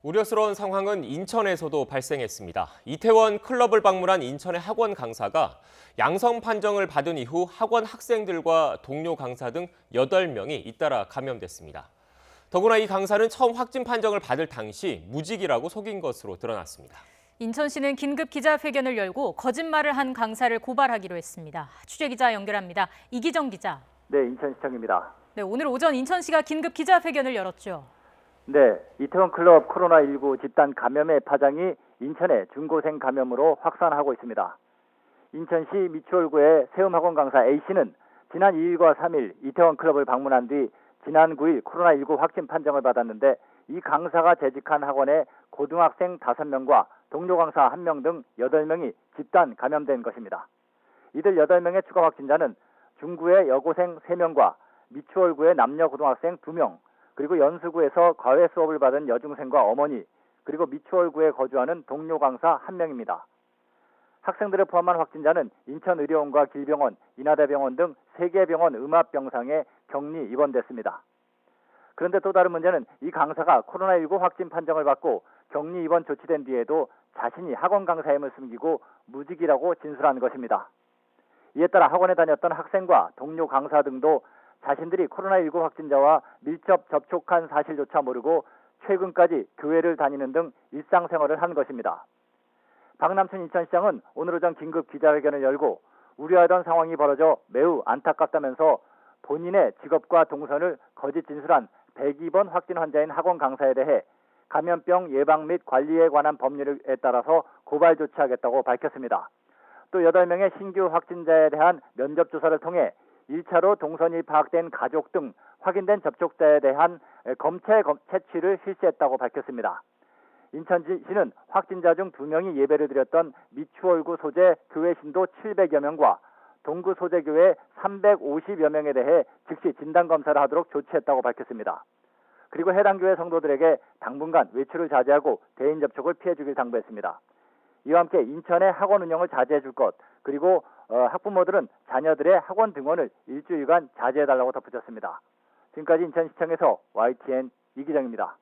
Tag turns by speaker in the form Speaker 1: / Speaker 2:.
Speaker 1: 우려스러운 상황은 인천에서도 발생했습니다. 이태원 클럽을 방문한 인천의 학원 강사가 양성 판정을 받은 이후 학원 학생들과 동료 강사 등 8명이 잇따라 감염됐습니다. 더구나 이 강사는 처음 확진 판정을 받을 당시 무직이라고 속인 것으로 드러났습니다.
Speaker 2: 인천시는 긴급 기자회견을 열고 거짓말을 한 강사를 고발하기로 했습니다. 취재기자 연결합니다. 이기정 기자.
Speaker 3: 네, 인천시청입니다.
Speaker 2: 네, 오늘 오전 인천시가 긴급 기자회견을 열었죠.
Speaker 3: 네, 이태원 클럽 코로나19 집단 감염의 파장이 인천의 중고생 감염으로 확산하고 있습니다. 인천시 미추홀구의 세움학원 강사 A씨는 지난 2일과 3일 이태원 클럽을 방문한 뒤 지난 9일 코로나19 확진 판정을 받았는데 이 강사가 재직한 학원에 고등학생 5명과 동료 강사 1명 등 8명이 집단 감염된 것입니다. 이들 8명의 추가 확진자는 중구의 여고생 3명과 미추홀구의 남녀 고등학생 2명, 그리고 연수구에서 과외 수업을 받은 여중생과 어머니, 그리고 미추홀구에 거주하는 동료 강사 1명입니다. 학생들을 포함한 확진자는 인천의료원과 길병원, 인하대병원 등 3개 병원 음압병상에 격리 입원됐습니다. 그런데 또 다른 문제는 이 강사가 코로나19 확진 판정을 받고 격리 입원 조치된 뒤에도 자신이 학원 강사임을 숨기고 무직이라고 진술한 것입니다. 이에 따라 학원에 다녔던 학생과 동료 강사 등도 자신들이 코로나19 확진자와 밀접 접촉한 사실조차 모르고 최근까지 교회를 다니는 등 일상생활을 한 것입니다. 박남춘 인천시장은 오늘 오전 긴급 기자회견을 열고 우려하던 상황이 벌어져 매우 안타깝다면서 본인의 직업과 동선을 거짓 진술한 102번 확진 환자인 학원 강사에 대해 감염병 예방 및 관리에 관한 법률에 따라서 고발 조치하겠다고 밝혔습니다. 또 8명의 신규 확진자에 대한 면접 조사를 통해 1차로 동선이 파악된 가족 등 확인된 접촉자에 대한 검체 채취를 실시했다고 밝혔습니다. 인천시는 확진자 중 2명이 예배를 드렸던 미추홀구 소재 교회 신도 700여 명과 동구 소재 교회 350여 명에 대해 즉시 진단검사를 하도록 조치했다고 밝혔습니다. 그리고 해당 교회 성도들에게 당분간 외출을 자제하고 대인 접촉을 피해주길 당부했습니다. 이와 함께 인천의 학원 운영을 자제해 줄 것, 그리고 학부모들은 자녀들의 학원 등원을 일주일간 자제해달라고 덧붙였습니다. 지금까지 인천시청에서 YTN 이기정입니다.